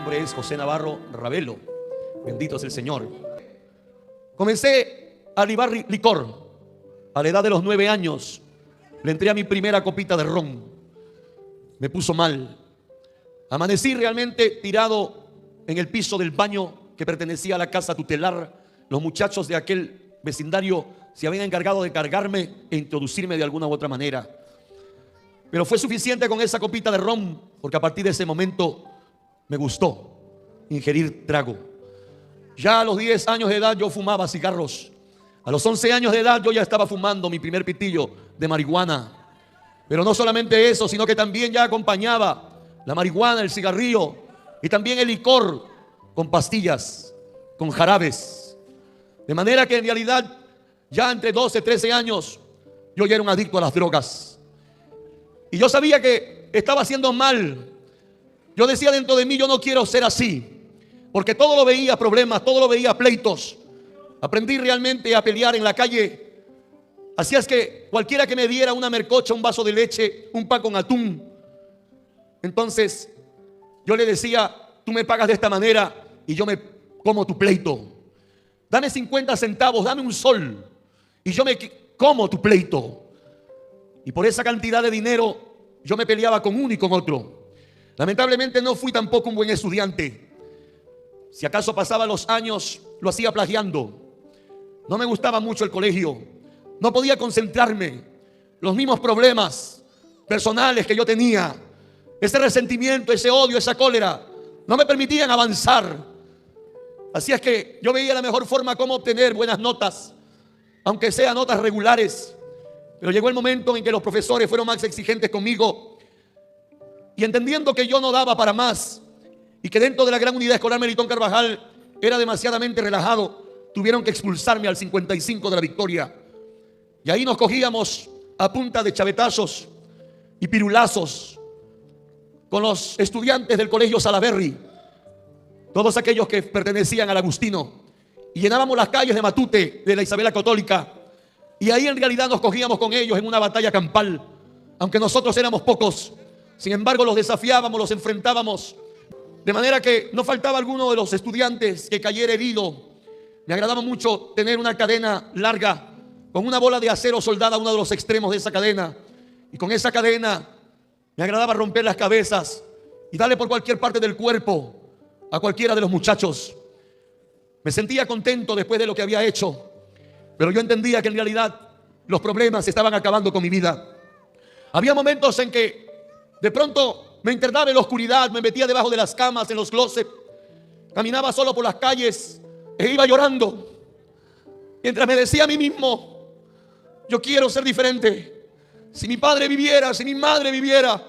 nombre es José Navarro Ravelo. Bendito es el Señor. Comencé a libar licor. A la edad de los 9 años le entré a mi primera copita de ron. Me puso mal. Amanecí realmente tirado en el piso del baño que pertenecía a la casa tutelar. Los muchachos de aquel vecindario se habían encargado de cargarme e introducirme de alguna u otra manera. Pero fue suficiente con esa copita de ron, porque a partir de ese momento me gustó ingerir trago. Ya a los 10 años de edad yo fumaba cigarros. A los 11 años de edad yo ya estaba fumando mi primer pitillo de marihuana. Pero no solamente eso, sino que también ya acompañaba la marihuana, el cigarrillo y también el licor con pastillas, con jarabes. De manera que en realidad ya entre 12, 13 años yo ya era un adicto a las drogas. Y yo sabía que estaba haciendo mal. Yo decía dentro de mí, yo no quiero ser así, porque todo lo veía problemas, todo lo veía pleitos. Aprendí realmente a pelear en la calle. Así es que cualquiera que me diera una mercocha, un vaso de leche, un pan con atún, entonces yo le decía, tú me pagas de esta manera y yo me como tu pleito. Dame 50 centavos, dame un sol y yo me como tu pleito. Y por esa cantidad de dinero yo me peleaba con uno y con otro. Lamentablemente no fui tampoco un buen estudiante. Si acaso pasaba los años, lo hacía plagiando. No me gustaba mucho el colegio. No podía concentrarme. Los mismos problemas personales que yo tenía, ese resentimiento, ese odio, esa cólera, no me permitían avanzar. Así es que yo veía la mejor forma como obtener buenas notas, aunque sean notas regulares. Pero llegó el momento en que los profesores fueron más exigentes conmigo. Y entendiendo que yo no daba para más y que dentro de la gran unidad escolar Melitón Carvajal era demasiadamente relajado, tuvieron que expulsarme al 55 de la Victoria. Y ahí nos cogíamos a punta de chavetazos y pirulazos con los estudiantes del colegio Salaberry, todos aquellos que pertenecían al Agustino, y llenábamos las calles de Matute, de la Isabela Católica, y ahí en realidad nos cogíamos con ellos en una batalla campal. Aunque nosotros éramos pocos, sin embargo los desafiábamos, los enfrentábamos, de manera que no faltaba alguno de los estudiantes que cayera herido. Me agradaba mucho tener una cadena larga con una bola de acero soldada a uno de los extremos de esa cadena, y con esa cadena me agradaba romper las cabezas y darle por cualquier parte del cuerpo a cualquiera de los muchachos. Me sentía contento después de lo que había hecho, pero yo entendía que en realidad los problemas estaban acabando con mi vida. Había momentos en que de pronto me internaba en la oscuridad, me metía debajo de las camas, en los closets, caminaba solo por las calles e iba llorando, mientras me decía a mí mismo, yo quiero ser diferente. Si mi padre viviera, si mi madre viviera,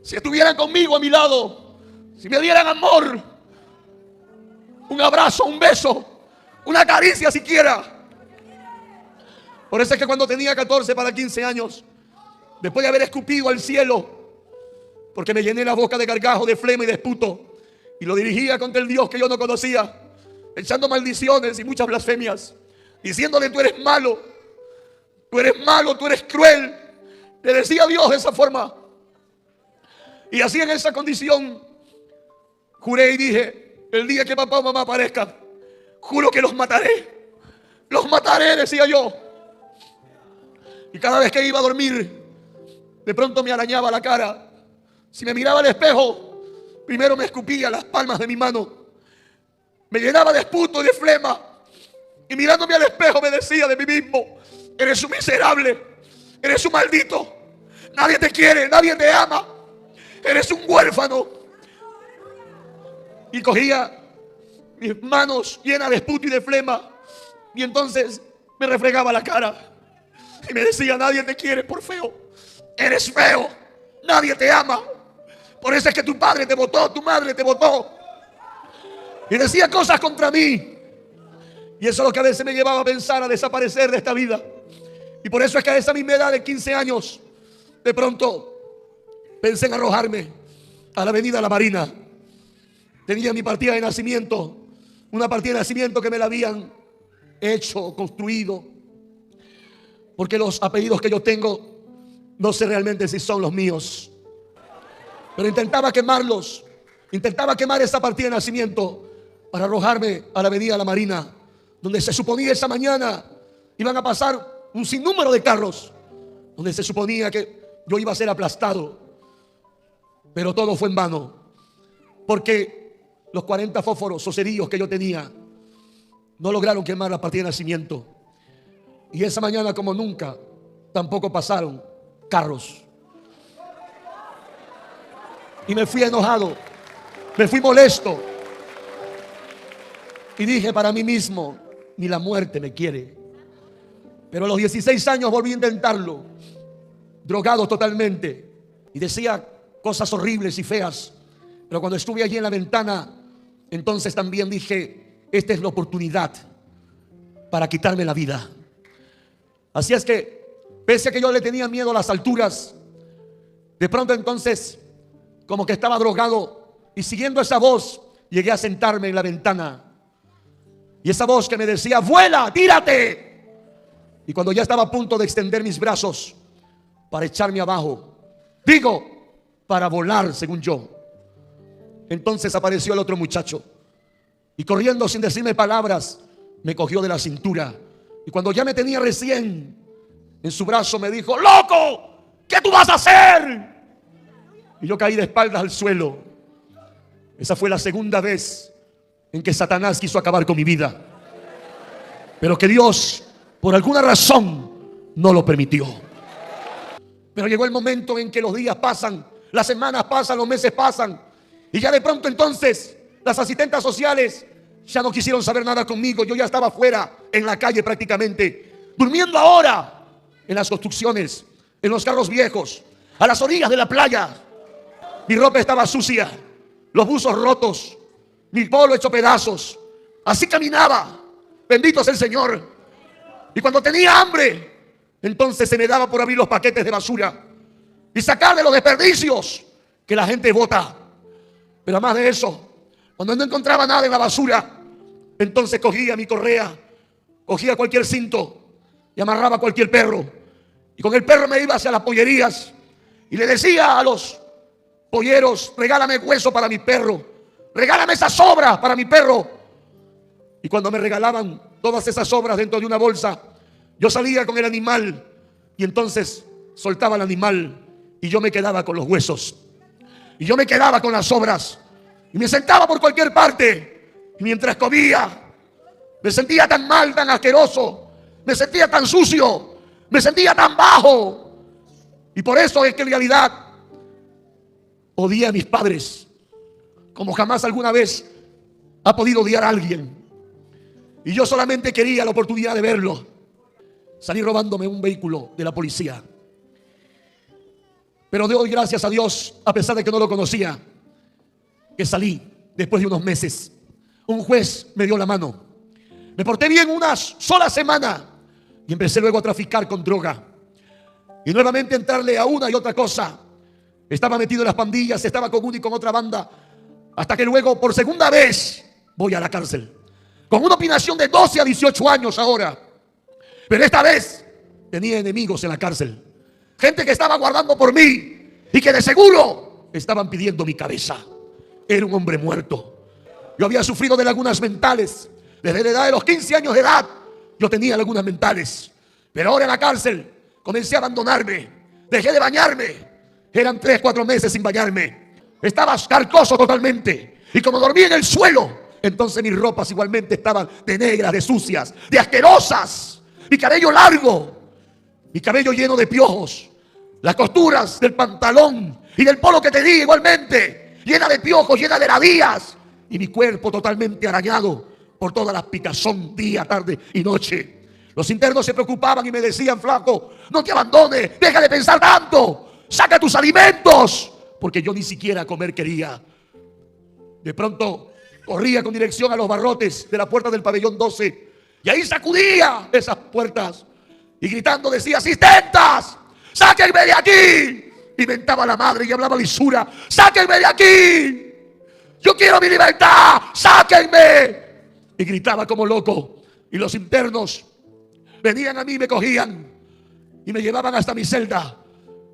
si estuvieran conmigo a mi lado, si me dieran amor, un abrazo, un beso, una caricia siquiera. Por eso es que cuando tenía 14 para 15 años, después de haber escupido al cielo, porque me llené la boca de gargajo, de flema y de esputo, y lo dirigía contra el Dios que yo no conocía, echando maldiciones y muchas blasfemias, diciéndole, tú eres malo, tú eres cruel. Le decía a Dios de esa forma. Y así en esa condición juré y dije, el día que papá o mamá aparezcan, juro que los mataré, decía yo. Y cada vez que iba a dormir, de pronto me arañaba la cara. Si me miraba al espejo, primero me escupía las palmas de mi mano, me llenaba de esputo y de flema, y mirándome al espejo me decía de mí mismo, eres un miserable, eres un maldito, nadie te quiere, nadie te ama, eres un huérfano. Y cogía mis manos llenas de esputo y de flema, y entonces me refregaba la cara y me decía, nadie te quiere por feo, eres feo, nadie te ama. Por eso es que tu padre te botó, tu madre te botó. Y decía cosas contra mí. Y eso es lo que a veces me llevaba a pensar a desaparecer de esta vida. Y por eso es que a esa misma edad de 15 años, de pronto pensé en arrojarme a la avenida La Marina. Tenía mi partida de nacimiento, una partida de nacimiento que me la habían hecho, construido. Porque los apellidos que yo tengo, no sé realmente si son los míos. Pero intentaba quemarlos Intentaba quemar esa partida de nacimiento para arrojarme a la avenida La Marina, donde se suponía esa mañana iban a pasar un sinnúmero de carros, donde se suponía que yo iba a ser aplastado. Pero todo fue en vano, porque los 40 fósforos o cerillos que yo tenía no lograron quemar la partida de nacimiento. Y esa mañana, como nunca, tampoco pasaron carros. Y me fui enojado, me fui molesto. Y dije para mí mismo, ni la muerte me quiere. Pero a los 16 años volví a intentarlo, drogado totalmente. Y decía cosas horribles y feas. Pero cuando estuve allí en la ventana, entonces también dije, esta es la oportunidad para quitarme la vida. Así es que, pese a que yo le tenía miedo a las alturas, de pronto entonces, como que estaba drogado, y siguiendo esa voz, llegué a sentarme en la ventana. Y esa voz que me decía, vuela, tírate. Y cuando ya estaba a punto de extender mis brazos para echarme abajo, digo, para volar según yo, entonces apareció el otro muchacho y corriendo sin decirme palabras, me cogió de la cintura. Y cuando ya me tenía recién en su brazo, me dijo, ¡loco! ¿Qué tú vas a hacer? Y yo caí de espaldas al suelo. Esa fue la segunda vez en que Satanás quiso acabar con mi vida, pero que Dios, por alguna razón, no lo permitió. Pero llegó el momento en que los días pasan, las semanas pasan, los meses pasan, y ya de pronto entonces las asistentes sociales ya no quisieron saber nada conmigo. Yo ya estaba fuera, en la calle prácticamente, durmiendo ahora en las construcciones, en los carros viejos, a las orillas de la playa. Mi ropa estaba sucia, los buzos rotos, mi polo hecho pedazos. Así caminaba, bendito sea el Señor. Y cuando tenía hambre, entonces se me daba por abrir los paquetes de basura y sacar de los desperdicios que la gente bota. Pero además de eso, cuando no encontraba nada en la basura, entonces cogía mi correa, cogía cualquier cinto y amarraba cualquier perro. Y con el perro me iba hacia las pollerías y le decía a los polleros, regálame hueso para mi perro, regálame esas sobras para mi perro. Y cuando me regalaban todas esas sobras dentro de una bolsa, yo salía con el animal y entonces soltaba al animal y yo me quedaba con los huesos. Y yo me quedaba con las sobras y me sentaba por cualquier parte. Y mientras comía, me sentía tan mal, tan asqueroso, me sentía tan sucio, me sentía tan bajo. Y por eso es que en realidad odié a mis padres como jamás alguna vez ha podido odiar a alguien. Y yo solamente quería la oportunidad de verlo. Salí robándome un vehículo de la policía. Pero doy gracias a Dios, a pesar de que no lo conocía, que salí después de unos meses. Un juez me dio la mano. Me porté bien una sola semana y empecé luego a traficar con droga. Y nuevamente entrarle a una y otra cosa. Estaba metido en las pandillas, estaba con una y con otra banda. Hasta que luego, por segunda vez, voy a la cárcel. Con una opinación de 12 a 18 años ahora. Pero esta vez tenía enemigos en la cárcel. Gente que estaba guardando por mí y que de seguro estaban pidiendo mi cabeza. Era un hombre muerto. Yo había sufrido de lagunas mentales. Desde la edad de los 15 años de edad yo tenía lagunas mentales. Pero ahora en la cárcel comencé a abandonarme. Dejé de bañarme. Eran 3, 4 meses sin bañarme. Estaba carcoso totalmente. Y como dormía en el suelo, entonces mis ropas igualmente estaban de negras, de sucias, de asquerosas. Mi cabello largo, mi cabello lleno de piojos, las costuras del pantalón y del polo que tenía igualmente, llena de piojos, llena de heradías, y mi cuerpo totalmente arañado por toda la picazón día, tarde y noche. Los internos se preocupaban y me decían, flaco, no te abandones, deja de pensar tanto, saca tus alimentos, porque yo ni siquiera comer quería. De pronto corría con dirección a los barrotes de la puerta del pabellón 12 y ahí sacudía esas puertas y gritando decía, asistentas, sáquenme de aquí. Y mentaba la madre y hablaba lisura, sáquenme de aquí, yo quiero mi libertad, sáquenme. Y gritaba como loco. Y los internos venían a mí y me cogían y me llevaban hasta mi celda,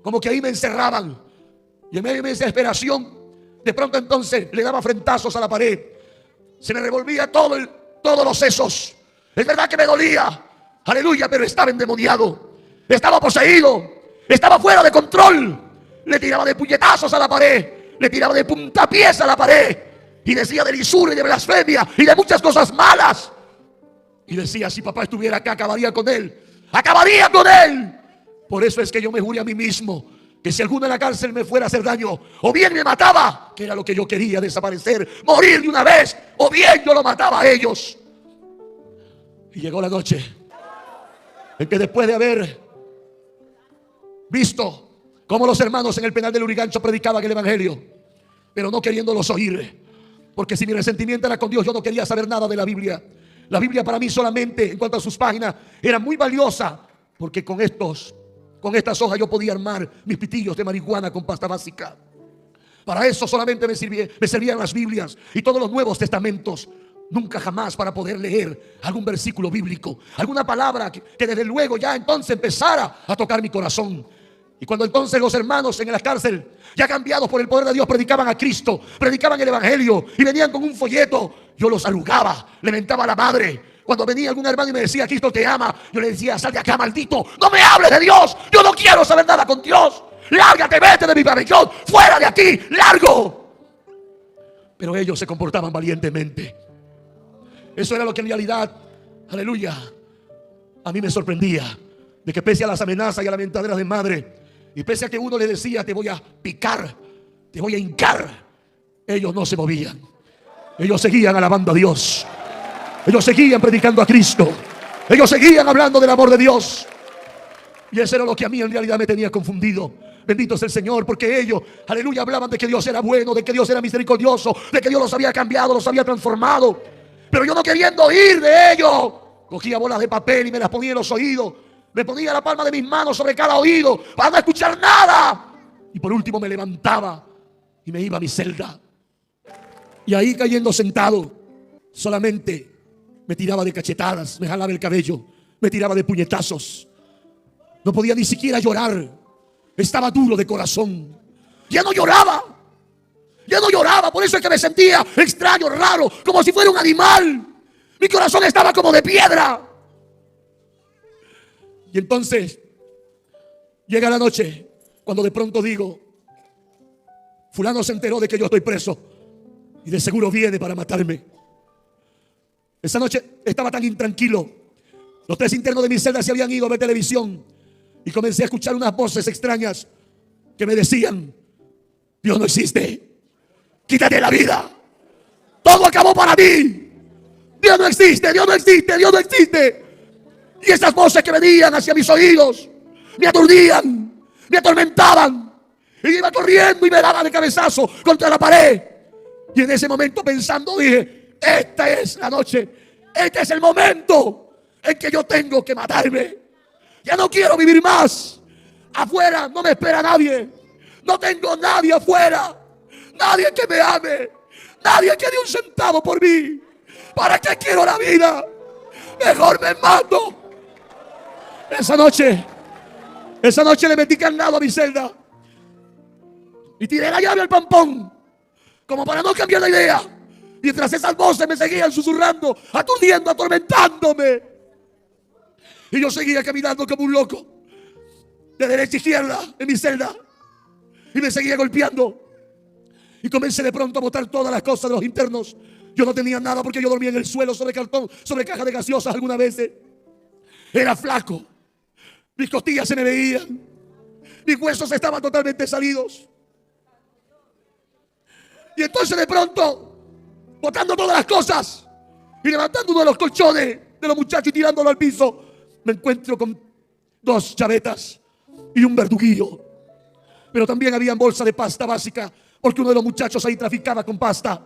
como que ahí me encerraban. Y en medio de mi desesperación de pronto entonces le daba frentazos a la pared. Se me revolvía todos los sesos. Es verdad que me dolía, aleluya, pero estaba endemoniado, estaba poseído, estaba fuera de control. Le tiraba de puñetazos a la pared, le tiraba de puntapiés a la pared, y decía de lisura y de blasfemia y de muchas cosas malas. Y decía, si papá estuviera acá, acabaría con él. ¡Acabaría con él! Por eso es que yo me juré a mí mismo que si alguno en la cárcel me fuera a hacer daño, o bien me mataba, que era lo que yo quería, desaparecer, morir de una vez, o bien yo lo mataba a ellos. Y llegó la noche en que, después de haber visto cómo los hermanos en el penal del Lurigancho predicaban el evangelio, pero no queriéndolos oír, porque si mi resentimiento era con Dios, yo no quería saber nada de la Biblia. La Biblia para mí solamente, en cuanto a sus páginas, era muy valiosa, porque con estas hojas yo podía armar mis pitillos de marihuana con pasta básica. Para eso solamente me servían las Biblias y todos los Nuevos Testamentos. Nunca jamás para poder leer algún versículo bíblico, alguna palabra que desde luego ya entonces empezara a tocar mi corazón. Y cuando entonces los hermanos en la cárcel, ya cambiados por el poder de Dios, predicaban a Cristo, predicaban el evangelio y venían con un folleto, yo los arrugaba, le mentaba a la madre. Cuando venía algún hermano y me decía, Cristo te ama, yo le decía, sal de acá, maldito, no me hables de Dios, yo no quiero saber nada con Dios, lárgate, vete de mi pabellón, fuera de aquí, largo. Pero ellos se comportaban valientemente. Eso era lo que en realidad, aleluya, a mí me sorprendía, de que pese a las amenazas y a las mentaderas de madre, y pese a que uno le decía, te voy a picar, te voy a hincar, ellos no se movían. Ellos seguían alabando a Dios. Ellos seguían predicando a Cristo. Ellos seguían hablando del amor de Dios. Y eso era lo que a mí en realidad me tenía confundido. Bendito es el Señor, porque ellos, aleluya, hablaban de que Dios era bueno, de que Dios era misericordioso, de que Dios los había cambiado, los había transformado. Pero yo, no queriendo oír de ellos, cogía bolas de papel y me las ponía en los oídos. Me ponía la palma de mis manos sobre cada oído para no escuchar nada. Y por último me levantaba y me iba a mi celda. Y ahí, cayendo sentado, solamente me tiraba de cachetadas, me jalaba el cabello, me tiraba de puñetazos. No podía ni siquiera llorar. Estaba duro de corazón. Ya no lloraba. Ya no lloraba. Por eso es que me sentía extraño, raro, como si fuera un animal. Mi corazón estaba como de piedra. Y entonces llega la noche cuando de pronto digo, fulano se enteró de que yo estoy preso y de seguro viene para matarme. Esa noche estaba tan intranquilo. Los tres internos de mi celda se habían ido a ver televisión y comencé a escuchar unas voces extrañas que me decían, Dios no existe, quítate la vida, todo acabó para mí, Dios no existe, Dios no existe, Dios no existe. Y esas voces que venían hacia mis oídos me aturdían, me atormentaban, y iba corriendo y me daba de cabezazo contra la pared. Y en ese momento, pensando, dije, esta es la noche, este es el momento en que yo tengo que matarme. Ya no quiero vivir más. Afuera no me espera nadie, no tengo nadie afuera, nadie que me ame, nadie que dé un centavo por mí. ¿Para qué quiero la vida? Mejor me mato. Esa noche le metí candado a mi celda y tiré la llave al pampón, como para no cambiar la idea. Mientras esas voces me seguían susurrando, aturdiendo, atormentándome. Y yo seguía caminando como un loco, de derecha a izquierda en mi celda, y me seguía golpeando. Y comencé de pronto a botar todas las cosas de los internos. Yo no tenía nada porque yo dormía en el suelo, sobre cartón, sobre caja de gaseosas algunas veces. Era flaco, mis costillas se me veían, mis huesos estaban totalmente salidos. Y entonces de pronto, botando todas las cosas y levantando uno de los colchones de los muchachos y tirándolo al piso, me encuentro con 2 chavetas y un verduguillo. Pero también había bolsa de pasta básica, porque uno de los muchachos ahí traficaba con pasta.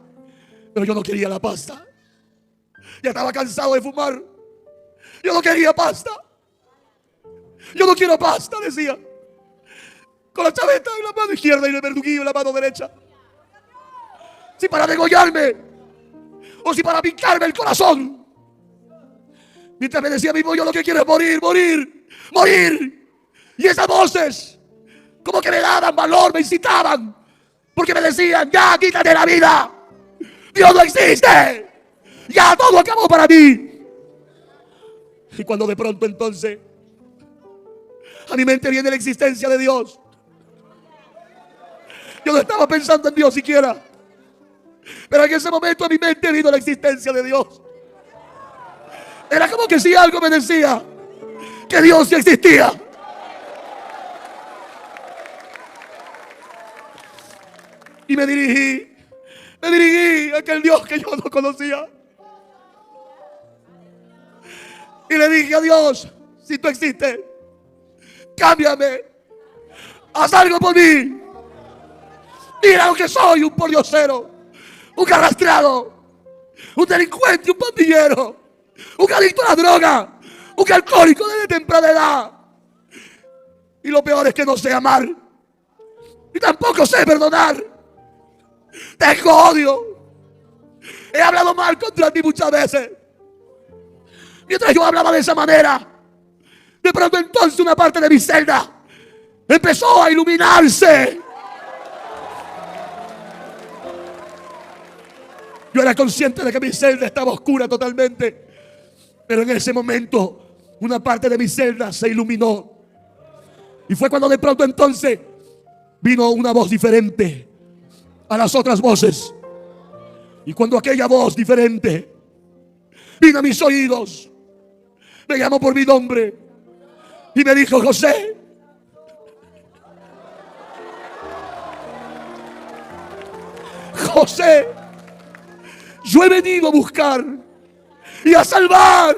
Pero yo no quería la pasta. Ya estaba cansado de fumar. Yo no quería pasta. Yo no quiero pasta, decía, con la chaveta en la mano izquierda y el verduguillo en la mano derecha. Si para degollarme o si para picarme el corazón. Mientras me decía mismo, yo lo que quiero es morir, morir, morir. Y esas voces como que me daban valor, me incitaban, Porque me decían, ya quítate la vida. Dios no existe. Ya todo acabó para mí. Y cuando de pronto entonces a mi mente viene la existencia de Dios. Yo no estaba pensando en Dios siquiera. Pero en ese momento a mi mente vino la existencia de Dios. Era como que si algo me decía que Dios sí existía. Y me dirigí a aquel Dios que yo no conocía. Y le dije a Dios, si tú existes, cámbiame, haz algo por mí. Mira lo que soy, un pordiosero, un arrastrado, un delincuente, un pandillero, un adicto a la droga, un alcohólico desde temprana edad. Y lo peor es que no sé amar, y tampoco sé perdonar. Tengo odio. He hablado mal contra ti muchas veces. Mientras yo hablaba de esa manera, de pronto entonces una parte de mi celda empezó a iluminarse. Yo era consciente de que mi celda estaba oscura totalmente. Pero en ese momento una parte de mi celda se iluminó. Y fue cuando de pronto entonces vino una voz diferente a las otras voces. Y cuando aquella voz diferente vino a mis oídos, me llamó por mi nombre y me dijo: José, José, yo he venido a buscar y a salvar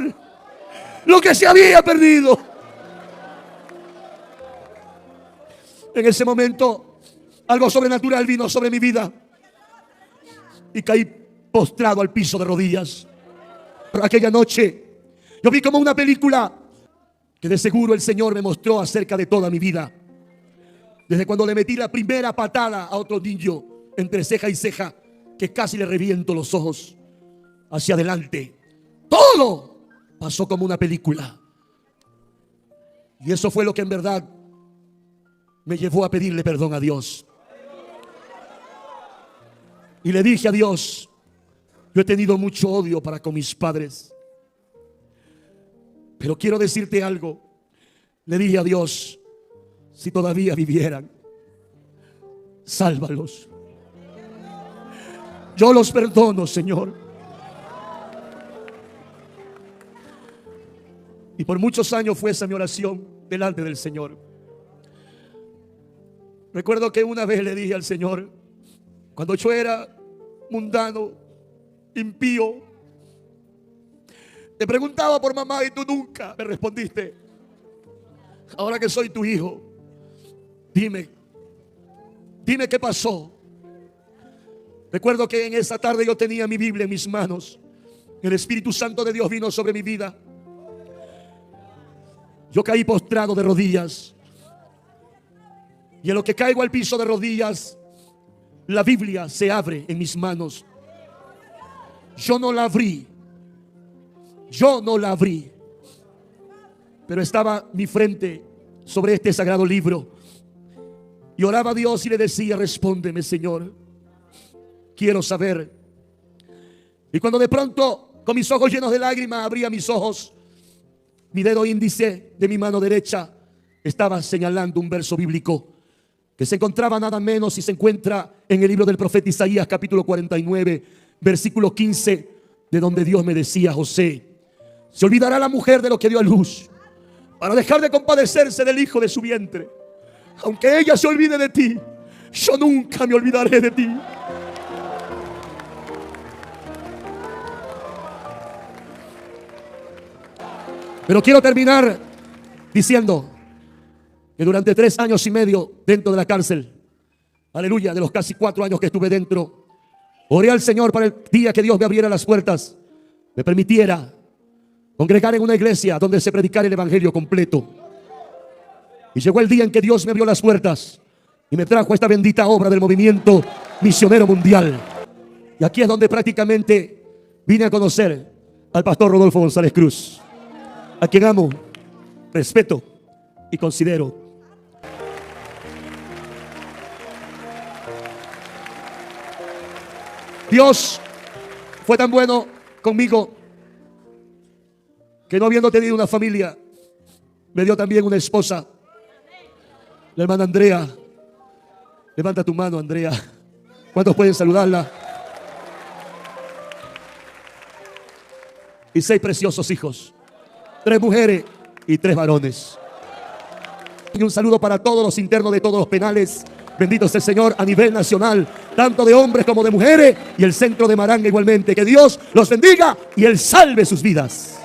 lo que se había perdido. En ese momento algo sobrenatural vino sobre mi vida y caí postrado al piso de rodillas. Pero aquella noche yo vi como una película que de seguro el Señor me mostró acerca de toda mi vida. Desde cuando le metí la primera patada a otro niño entre ceja y ceja, que casi le reviento los ojos, hacia adelante. Todo pasó como una película. Y eso fue lo que en verdad me llevó a pedirle perdón a Dios. Y le dije a Dios: yo he tenido mucho odio para con mis padres, pero quiero decirte algo. Le dije a Dios: si todavía vivieran, sálvalos. Yo los perdono, Señor. Y por muchos años fue esa mi oración delante del Señor. Recuerdo que una vez le dije al Señor, cuando yo era mundano, impío, te preguntaba por mamá y tú nunca me respondiste. Ahora que soy tu hijo, dime qué pasó. Recuerdo que en esa tarde yo tenía mi Biblia en mis manos. El Espíritu Santo de Dios vino sobre mi vida. Yo caí postrado de rodillas. Y en lo que caigo al piso de rodillas, la Biblia se abre en mis manos. Yo no la abrí. Pero estaba mi frente sobre este sagrado libro. Y oraba a Dios y le decía: respóndeme, Señor. Quiero saber. Y cuando de pronto, con mis ojos llenos de lágrimas, abría mis ojos, mi dedo índice de mi mano derecha estaba señalando un verso bíblico que se encontraba nada menos y se encuentra en el libro del profeta Isaías, capítulo 49, versículo 15, de donde Dios me decía: José, se olvidará la mujer de lo que dio a luz para dejar de compadecerse del hijo de su vientre. Aunque ella se olvide de ti, yo nunca me olvidaré de ti. Pero quiero terminar diciendo que durante 3 años y medio dentro de la cárcel, aleluya, de los casi 4 años que estuve dentro, oré al Señor para el día que Dios me abriera las puertas, me permitiera congregar en una iglesia donde se predicara el evangelio completo. Y llegó el día en que Dios me abrió las puertas y me trajo esta bendita obra del movimiento misionero mundial. Y aquí es donde prácticamente vine a conocer al pastor Rodolfo González Cruz, a quien amo, respeto y considero. Dios fue tan bueno conmigo que, no habiendo tenido una familia, me dio también una esposa, la hermana Andrea. Levanta tu mano, Andrea. ¿Cuántos pueden saludarla? Y 6 preciosos hijos, 3 mujeres y 3 varones. Y un saludo para todos los internos de todos los penales. Bendito sea el Señor a nivel nacional, tanto de hombres como de mujeres, y el centro de Maranga igualmente. Que Dios los bendiga y Él salve sus vidas.